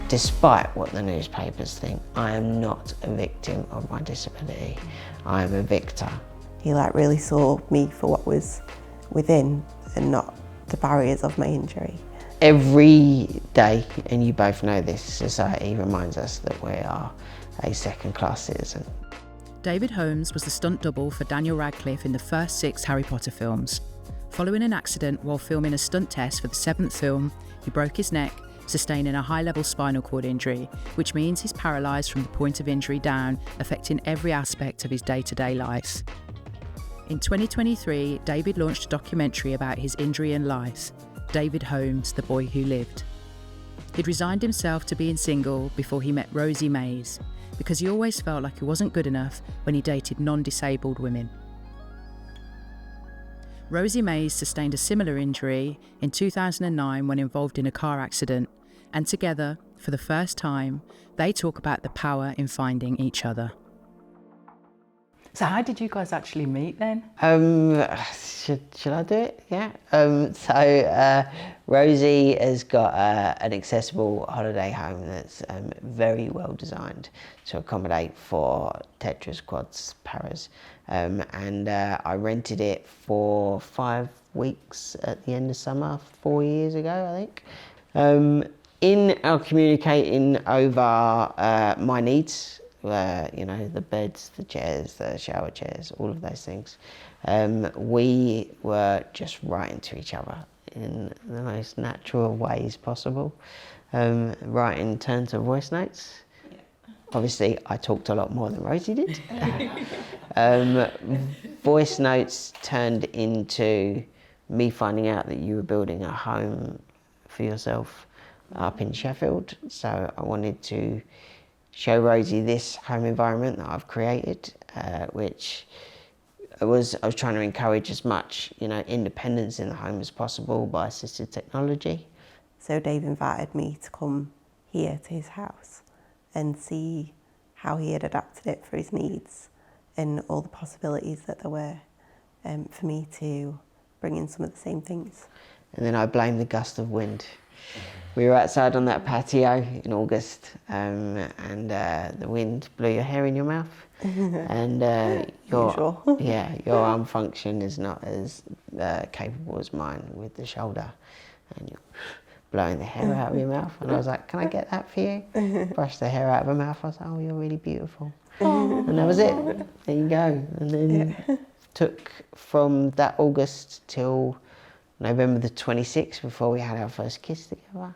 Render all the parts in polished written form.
Despite what the newspapers think, I am not a victim of my disability. I am a victor. He really saw me for what was within and not the barriers of my injury. Every day, and you both know this, society reminds us that we are a second-class citizen. David Holmes was the stunt double for Daniel Radcliffe in the first 6 Harry Potter films. Following an accident while filming a stunt test for the 7th film, he broke his neck, sustaining a high-level spinal cord injury, which means he's paralysed from the point of injury down, affecting every aspect of his day-to-day life. In 2023, David launched a documentary about his injury and life, David Holmes, The Boy Who Lived. He'd resigned himself to being single before he met Rosie Mayes, because he always felt like he wasn't good enough when he dated non-disabled women. Rosie Mayes sustained a similar injury in 2009 when involved in a car accident, and together, for the first time, they talk about the power in finding each other. So how did you guys actually meet then? Should I do it? Yeah. Rosie has got an accessible holiday home that's very well designed to accommodate for tetras, quads, paras, and I rented it for 5 weeks at the end of summer 4 years ago, I think. In our communicating over my needs, you know, the beds, the chairs, the shower chairs, all of those things, we were just writing to each other in the most natural ways possible, writing turns of voice notes. Yeah. Obviously, I talked a lot more than Rosie did. Voice notes turned into me finding out that you were building a home for yourself up in Sheffield, so I wanted to show Rosie this home environment that I've created, which I was trying to encourage as much, you know, independence in the home as possible by assisted technology. So Dave invited me to come here to his house and see how he had adapted it for his needs and all the possibilities that there were for me to bring in some of the same things. And then I blamed the gust of wind. We were outside on that patio in August, and the wind blew your hair in your mouth, and your arm function is not as capable as mine with the shoulder, and you're blowing the hair out of your mouth. And I was like, "Can I get that for you?" Brush the hair out of her mouth. I was like, "Oh, you're really beautiful," and that was it. There you go. And then took from that August till November the 26th before we had our first kiss together.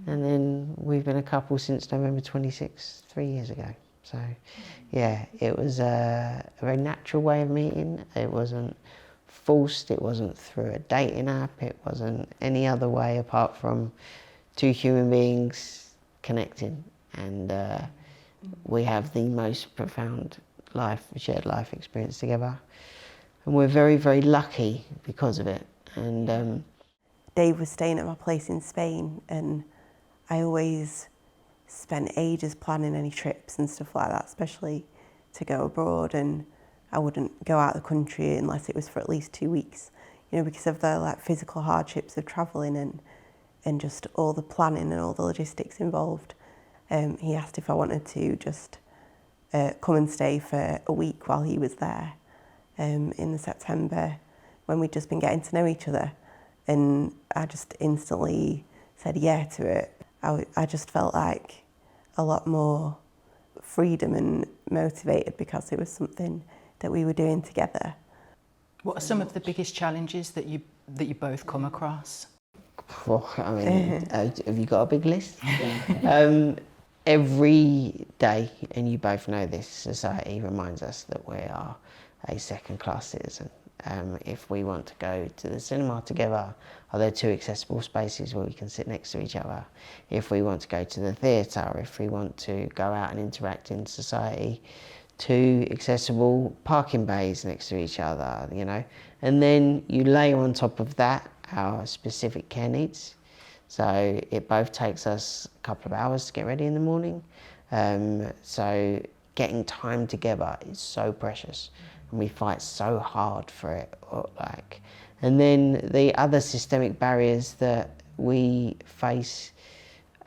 And then we've been a couple since November 26th, 3 years ago. So yeah, it was a very natural way of meeting. It wasn't forced, it wasn't through a dating app, it wasn't any other way apart from two human beings connecting. And we have the most profound shared life experience together. And we're very, very lucky because of it. And Dave was staying at my place in Spain, and I always spent ages planning any trips and stuff like that, especially to go abroad, and I wouldn't go out of the country unless it was for at least 2 weeks, you know, because of the physical hardships of travelling and just all the planning and all the logistics involved. He asked if I wanted to just come and stay for a week while he was there in the September, when we'd just been getting to know each other, and I just instantly said yeah to it. I just felt like a lot more freedom and motivated because it was something that we were doing together. What are some of the biggest challenges that you both come across? Oh, I mean, have you got a big list? Every day, and you both know this, society reminds us that we are a second-class citizen. If we want to go to the cinema together, are there 2 accessible spaces where we can sit next to each other? If we want to go to the theatre, if we want to go out and interact in society, 2 accessible parking bays next to each other, you know? And then you layer on top of that our specific care needs. So it both takes us a couple of hours to get ready in the morning. So getting time together is so precious. and we fight so hard for it. And then the other systemic barriers that we face,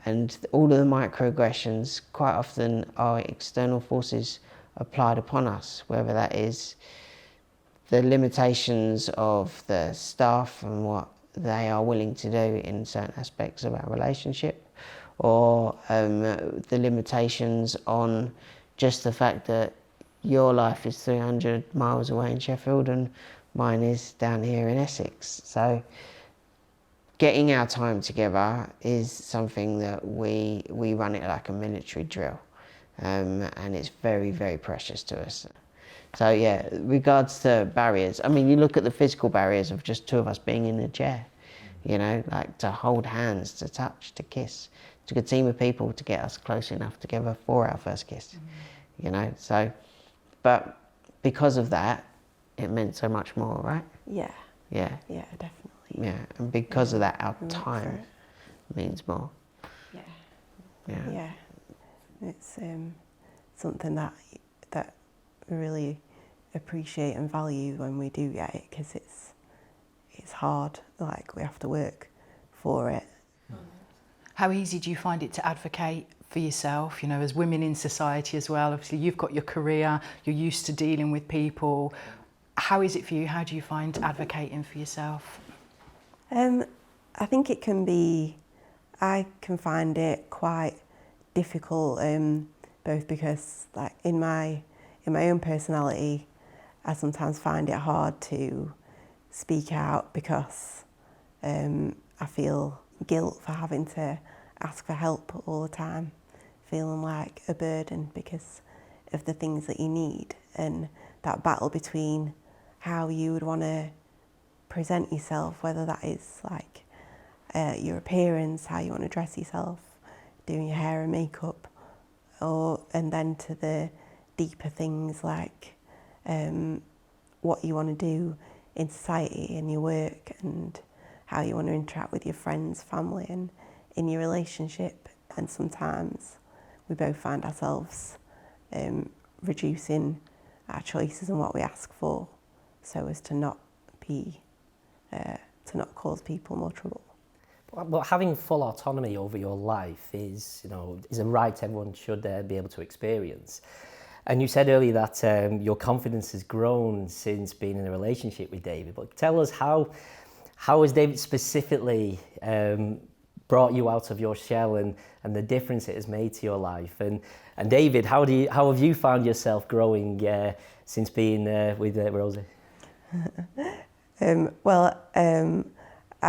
and all of the microaggressions, quite often are external forces applied upon us, whether that is the limitations of the staff and what they are willing to do in certain aspects of our relationship, or the limitations on just the fact that your life is 300 miles away in Sheffield and mine is down here in Essex. So getting our time together is something that we run it like a military drill, and it's very, very precious to us. So yeah, regards to barriers, I mean, you look at the physical barriers of just two of us being in a chair, you know, like to hold hands, to touch, to kiss. It took a team of people to get us close enough together for our first kiss, you know, so, but because of that, it meant so much more, right? Yeah. Yeah. Yeah, definitely. Yeah, and because of that, our time means more. Yeah. Yeah. Yeah. It's something that we really appreciate and value when we do get it, because it's hard. Like, we have to work for it. How easy do you find it to advocate for yourself, you know, as women in society as well? Obviously, you've got your career, you're used to dealing with people. How is it for you? How do you find advocating for yourself? I think it can be, I can find it quite difficult, both because, like, in my own personality, I sometimes find it hard to speak out because I feel guilt for having to ask for help all the time, feeling like a burden because of the things that you need, and that battle between how you would want to present yourself, whether that is like your appearance, how you want to dress yourself, doing your hair and makeup, and then to the deeper things like what you want to do in society and your work, and how you want to interact with your friends, family, and in your relationship. And sometimes we both find ourselves reducing our choices and what we ask for, so as to not cause people more trouble. But having full autonomy over your life is a right everyone should be able to experience. And you said earlier that your confidence has grown since being in a relationship with David. But tell us how has David specifically brought you out of your shell, and the difference it has made to your life? And David, how have you found yourself growing since being with Rosie? I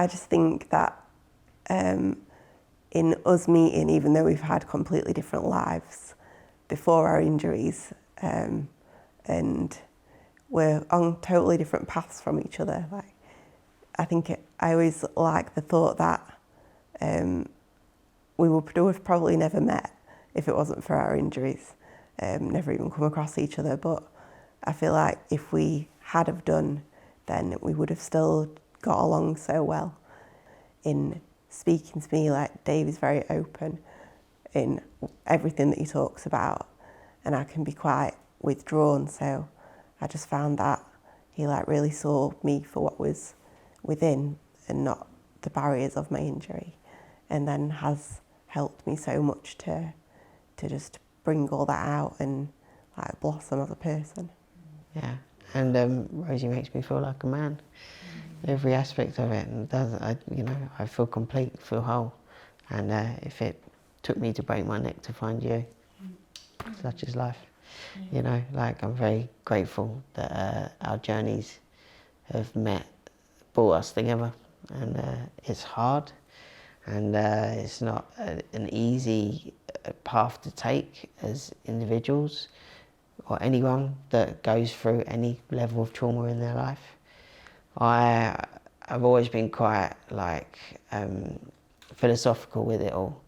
just think that in us meeting, even though we've had completely different lives before our injuries, and we're on totally different paths from each other. Like, I always like the thought that we would have probably never met if it wasn't for our injuries, never even come across each other. But I feel like if we had have done, then we would have still got along so well. In speaking to me, like, Dave is very open in everything that he talks about, and I can be quite withdrawn, so I just found that he really saw me for what was within and not the barriers of my injury, and then has helped me so much to just bring all that out and blossom as a person. Yeah, and Rosie makes me feel like a man, every aspect of it, and I feel complete, feel whole, and if it took me to break my neck to find you, such is life. I'm very grateful that our journeys have brought us together, and it's hard, and it's not an easy path to take as individuals, or anyone that goes through any level of trauma in their life. I've always been quite philosophical with it all.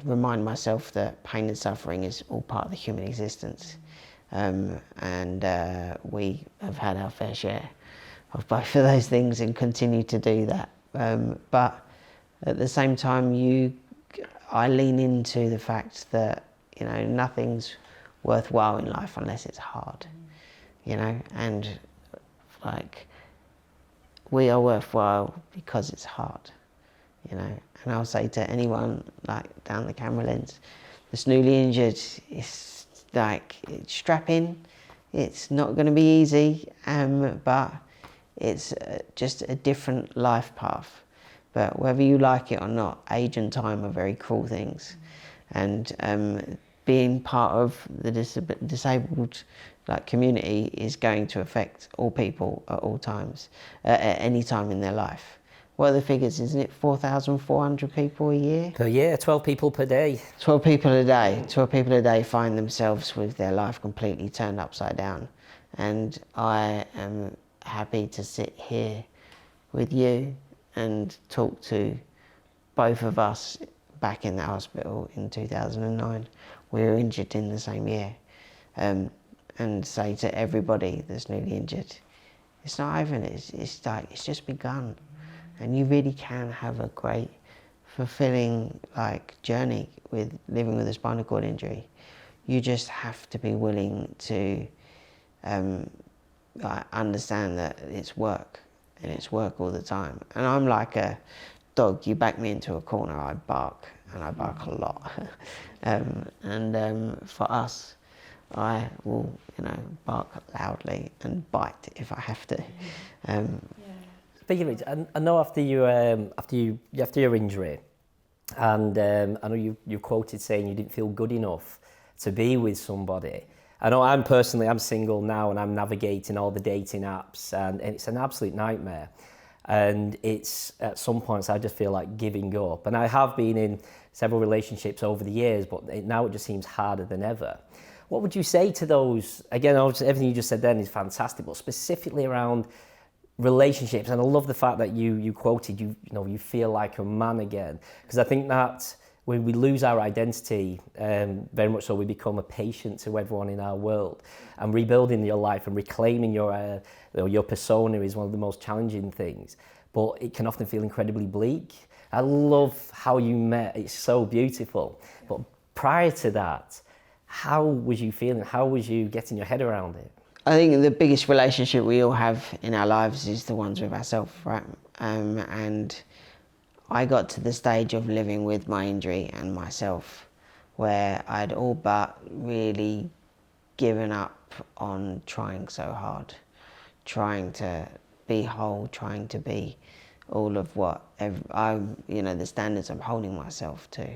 Remind myself that pain and suffering is all part of the human existence, and we have had our fair share of both of those things and continue to do that. But at the same time, I lean into the fact that nothing's worthwhile in life unless it's hard, you know, and like, we are worthwhile because it's hard, you know. And I'll say to anyone, like, down the camera lens, that's newly injured, it's like, strap in. It's not going to be easy, but it's just a different life path. But whether you like it or not, age and time are very cruel things. And being part of the disabled community is going to affect all people at all times, at any time in their life. What are the figures? Isn't it 4,400 people a year? Per year, 12 people per day. 12 people a day. 12 people a day find themselves with their life completely turned upside down. And I am happy to sit here with you and talk to both of us back in the hospital in 2009. We were injured in the same year. And say to everybody that's newly injured, it's not over, it's just begun. And you really can have a great, fulfilling journey with living with a spinal cord injury. You just have to be willing to understand that it's work, and it's work all the time. And I'm like a dog. You back me into a corner, I bark, and I bark a lot. For us, I will, bark loudly and bite if I have to. Speaking of which, I know after your injury, and I know you quoted saying you didn't feel good enough to be with somebody. I know I'm single now, and I'm navigating all the dating apps, and it's an absolute nightmare. And it's, at some points, I just feel like giving up. And I have been in several relationships over the years, but now it just seems harder than ever. What would you say to those? Again, everything you just said then is fantastic, but specifically around relationships. And I love the fact that you quoted, you feel like a man again. Because I think that when we lose our identity, very much so we become a patient to everyone in our world. And rebuilding your life and reclaiming your persona is one of the most challenging things. But it can often feel incredibly bleak. I love how you met. It's so beautiful. But prior to that, how was you feeling? How was you getting your head around it? I think the biggest relationship we all have in our lives is the ones with ourselves, right? And I got to the stage of living with my injury and myself where I'd all but really given up on trying so hard, trying to be whole, trying to be all of what the standards I'm holding myself to.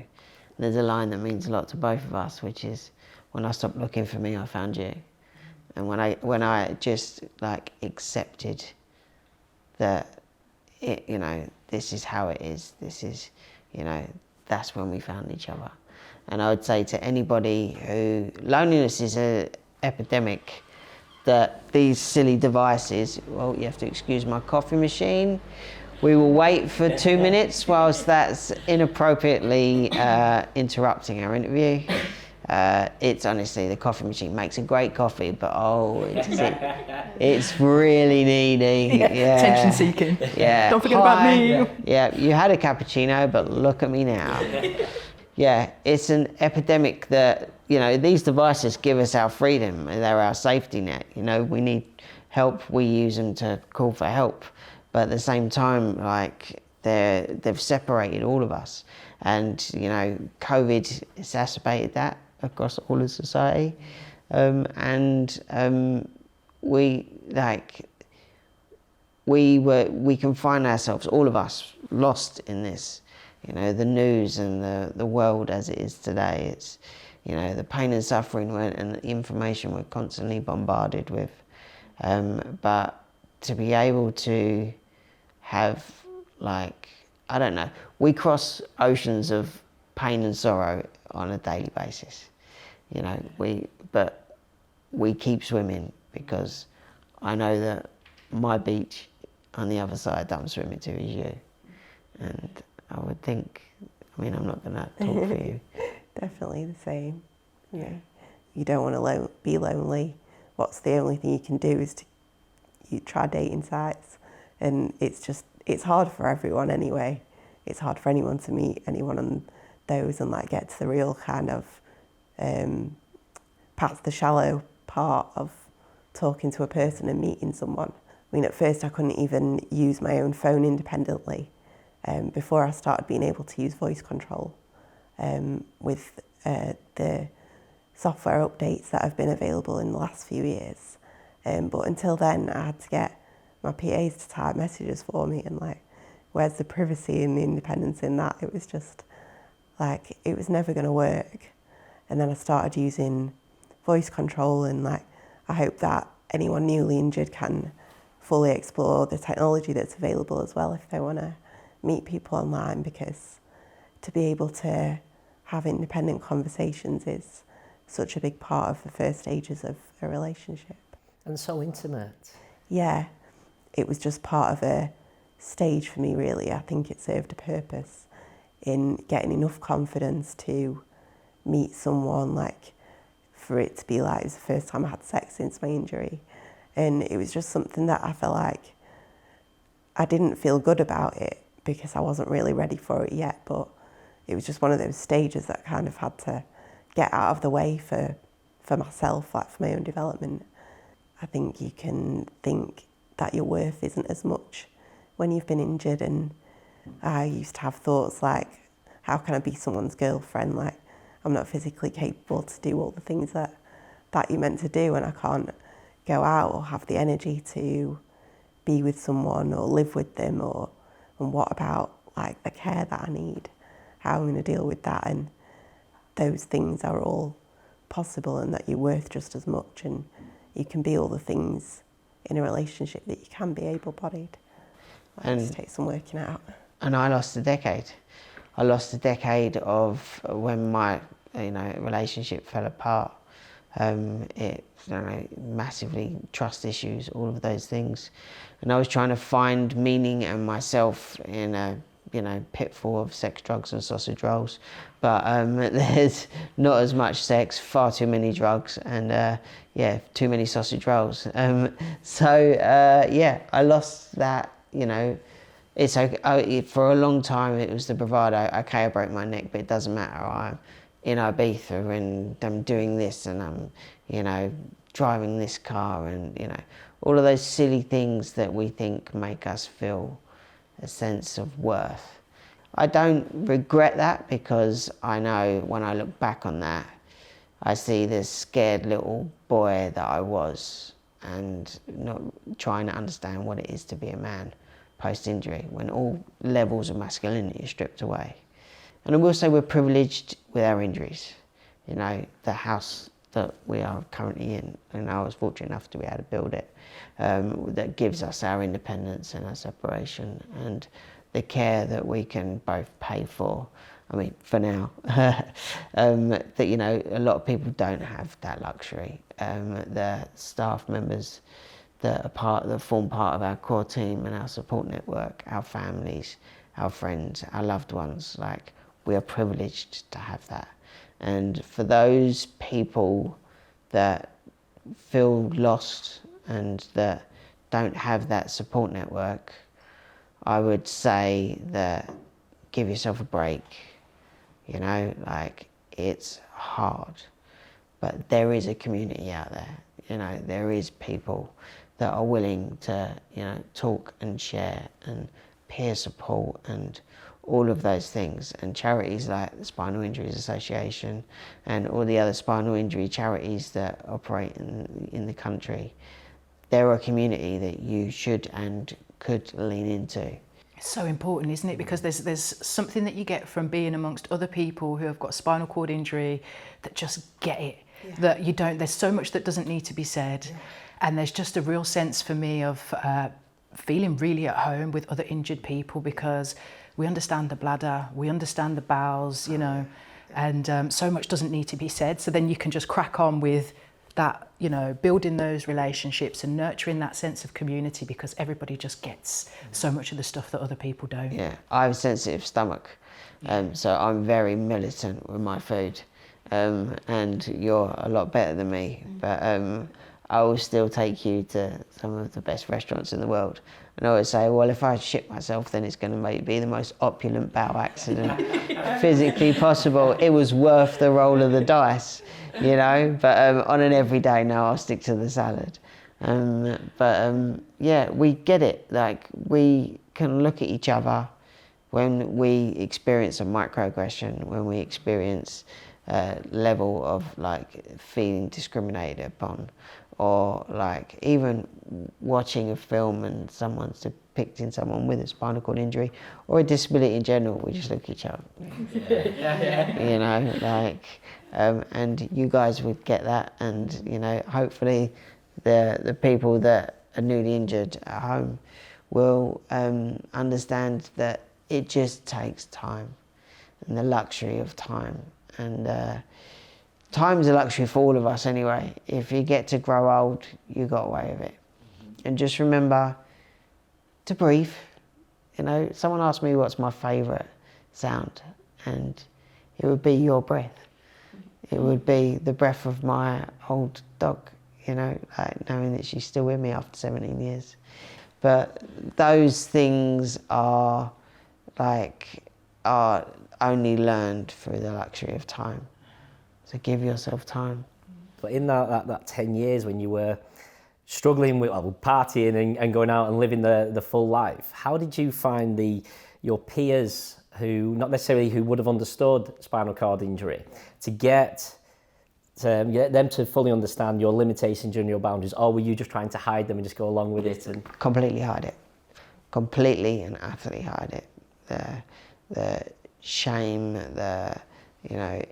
There's a line that means a lot to both of us, which is, when I stopped looking for me, I found you. And when I just accepted that this is how it is, this is, that's when we found each other. And I would say to anybody who, loneliness is an epidemic, that these silly devices, well, you have to excuse my coffee machine. We will wait for 2 minutes whilst that's inappropriately interrupting our interview. It's honestly, the coffee machine makes a great coffee, but it's really needy. Yeah. Attention seeking. Yeah. Don't forget about me. Yeah, you had a cappuccino, but look at me now. Yeah, it's an epidemic that, these devices give us our freedom. They're our safety net. We need help, we use them to call for help. But at the same time, they've separated all of us. And, COVID exacerbated that across all of society. We can find ourselves, all of us, lost in this. The news and the world as it is today. It's, the pain and suffering and the information we're constantly bombarded with. But to be able to have, we cross oceans of pain and sorrow on a daily basis. But we keep swimming because I know that my beach on the other side that I'm swimming to is you. And I would think, I'm not going to talk for you. Definitely the same. Yeah. You don't want to be lonely. What's the only thing you can do is you try dating sites. And it's hard for everyone anyway. It's hard for anyone to meet anyone on those and get to the real kind of past the shallow part of talking to a person and meeting someone. I mean, at first I couldn't even use my own phone independently before I started being able to use voice control with the software updates that have been available in the last few years. But until then, I had to get my PAs to type messages for me, and like, where's the privacy and the independence in that? It was just like, it was never going to work. And then I started using voice control, and like, I hope that anyone newly injured can fully explore the technology that's available as well if they want to meet people online, because to be able to have independent conversations is such a big part of the first stages of a relationship. And so intimate. Yeah, it was just part of a stage for me, really. I think it served a purpose in getting enough confidence to meet someone, like for it to be like, it was the first time I had sex since my injury. And it was just something that I felt like I didn't feel good about it because I wasn't really ready for it yet, but it was just one of those stages that I kind of had to get out of the way for myself, like for my own development. I think you can think that your worth isn't as much when you've been injured, and I used to have thoughts like, how can I be someone's girlfriend? Like, I'm not physically capable to do all the things that you're meant to do, and I can't go out or have the energy to be with someone or live with them, and what about like the care that I need? How am I going to deal with that? And those things are all possible, and that you're worth just as much, and you can be all the things in a relationship that you can be able-bodied. It just takes some working out. And I lost a decade. I lost a decade of when my relationship fell apart. Massively trust issues, all of those things. And I was trying to find meaning and myself in a pitfall of sex, drugs and sausage rolls. But there's not as much sex, far too many drugs, and too many sausage rolls. I lost that, It's okay. For a long time it was the bravado. Okay, I broke my neck, but it doesn't matter. I'm in Ibiza and I'm doing this, and I'm, driving this car, and all of those silly things that we think make us feel a sense of worth. I don't regret that, because I know when I look back on that, I see this scared little boy that I was, and not trying to understand what it is to be a man post-injury, when all levels of masculinity are stripped away. And I will say we're privileged with our injuries. The house that we are currently in, and I was fortunate enough to be able to build it, that gives us our independence and our separation, and the care that we can both pay for. I mean, for now, that a lot of people don't have that luxury. The staff members that form part of our core team and our support network, our families, our friends, our loved ones, like, we are privileged to have that. And for those people that feel lost and that don't have that support network, I would say that give yourself a break. It's hard, but there is a community out there. There is people that are willing to, talk and share, and peer support, and all of those things. And charities like the Spinal Injuries Association and all the other spinal injury charities that operate in the country, they're a community that you should and could lean into. It's so important, isn't it? Because there's something that you get from being amongst other people who have got spinal cord injury that just get it. Yeah. That you don't, there's so much that doesn't need to be said. Yeah. And there's just a real sense for me of feeling really at home with other injured people, because we understand the bladder, we understand the bowels, and so much doesn't need to be said. So then you can just crack on with that, building those relationships and nurturing that sense of community, because everybody just gets so much of the stuff that other people don't. Yeah, I have a sensitive stomach, so I'm very militant with my food, and you're a lot better than me, but I will still take you to some of the best restaurants in the world. And I always say, well, if I shit myself, then it's going to be the most opulent bowel accident physically possible. It was worth the roll of the dice, But on an everyday, no, I'll stick to the salad. Yeah, we get it. Like, we can look at each other when we experience a microaggression, when we experience a level of like feeling discriminated upon, or like even watching a film and someone's depicting someone with a spinal cord injury or a disability in general, we just look at each other. You know, like, and you guys would get that, and you know, hopefully the people that are newly injured at home will understand that it just takes time, and the luxury of time. And time's a luxury for all of us anyway. If you get to grow old, you got away with it. And just remember to breathe. You know, someone asked me what's my favourite sound, and it would be your breath. It would be the breath of my old dog, you know, like knowing that she's still with me after 17 years. But those things are only learned through the luxury of time. So give yourself time. But in that 10 years when you were struggling with partying and going out and living the full life, how did you find your peers who, not necessarily who would have understood spinal cord injury, to get them to fully understand your limitations and your boundaries, or were you just trying to hide them and just go along with it? And completely hide it. Completely and utterly hide it. The shame, the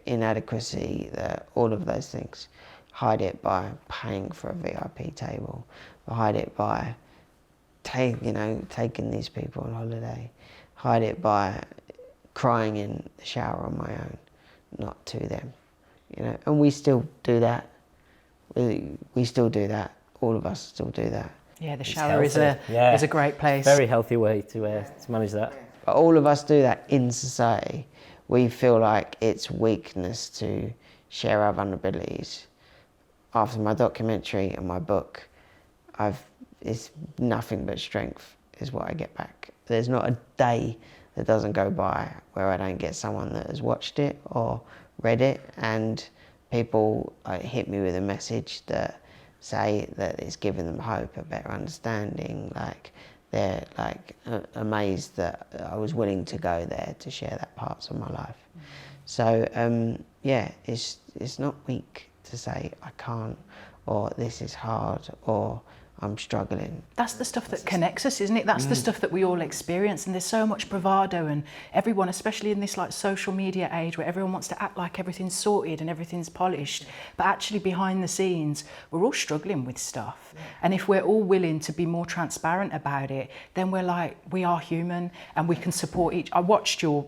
inadequacy, all of those things. Hide it by paying for a VIP table. Hide it by taking these people on holiday. Hide it by crying in the shower on my own, not to them. You know, and we still do that. We still do that. All of us still do that. Yeah, the shower is a great place. Very healthy way to manage that. But all of us do that in society. We feel like it's weakness to share our vulnerabilities. After my documentary and my book, it's nothing but strength is what I get back. There's not a day that doesn't go by where I don't get someone that has watched it or read it, and people hit me with a message that say that it's given them hope, a better understanding, like they're like amazed that I was willing to go there to share that parts of my life. So yeah, it's not weak to say I can't, or this is hard, or I'm struggling. That's the stuff that connects us, isn't it? That's the stuff that we all experience, and there's so much bravado, and everyone, especially in this like social media age where everyone wants to act like everything's sorted and everything's polished, but actually behind the scenes we're all struggling with stuff. And if we're all willing to be more transparent about it, then we are human and we can support each. I watched your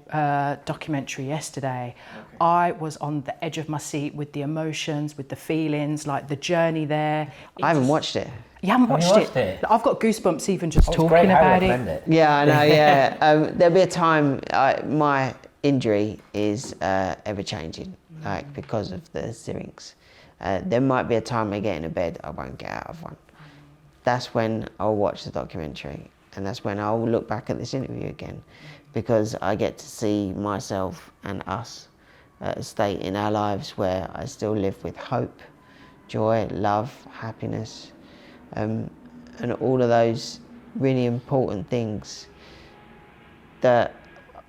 documentary yesterday. Okay. I was on the edge of my seat with the emotions, with the feelings, like the journey there. I haven't watched it. You haven't watched it? I've got goosebumps even just talking about it. Yeah, I know, yeah. There'll be a time, my injury is ever-changing, like because of the syrinx. There might be a time I get in a bed, I won't get out of one. That's when I'll watch the documentary, and that's when I'll look back at this interview again, because I get to see myself and us at a state in our lives where I still live with hope, joy, love, happiness, and all of those really important things that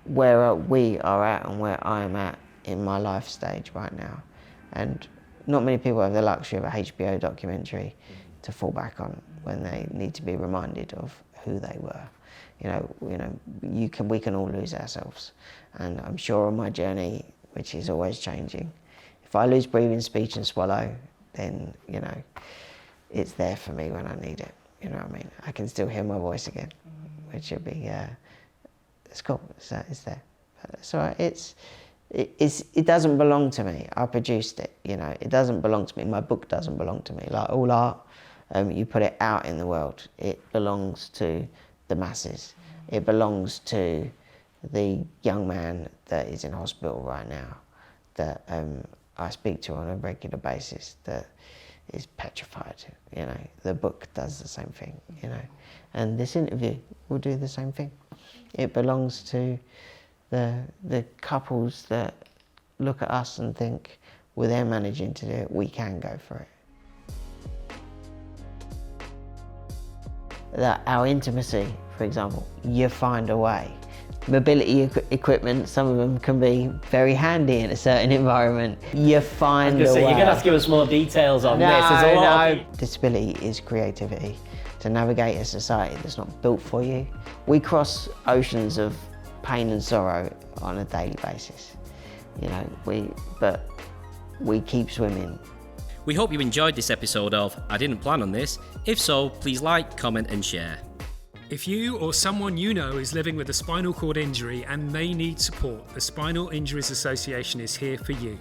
where we are at and where I am at in my life stage right now. And not many people have the luxury of a HBO documentary to fall back on when they need to be reminded of who they were. We can all lose ourselves, and I'm sure on my journey, which is always changing, if I lose breathing, speech and swallow, then it's there for me when I need it. You know what I mean? I can still hear my voice again, which would be it's cool. It's there. So it doesn't belong to me. I produced it. It doesn't belong to me. My book doesn't belong to me. Like all art, you put it out in the world. It belongs to the masses. It belongs to the young man that is in hospital right now, that I speak to on a regular basis, that is petrified. The book does the same thing, and this interview will do the same thing. It belongs to the couples that look at us and think, well, they're managing to do it, we can go for it. that our intimacy, for example, you find a way. Mobility equipment, some of them can be very handy in a certain environment. You find a way. You're going to have to give us more details on this. There's a lot Disability is creativity. To navigate a society that's not built for you. We cross oceans of pain and sorrow on a daily basis. You know, but we keep swimming. We hope you enjoyed this episode of I Didn't Plan on This. If so, please like, comment and share. If you or someone you know is living with a spinal cord injury and they need support, the Spinal Injuries Association is here for you.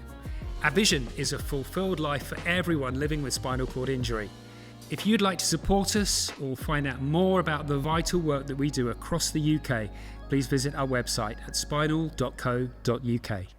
Our vision is a fulfilled life for everyone living with spinal cord injury. If you'd like to support us or find out more about the vital work that we do across the UK, please visit our website at spinal.co.uk.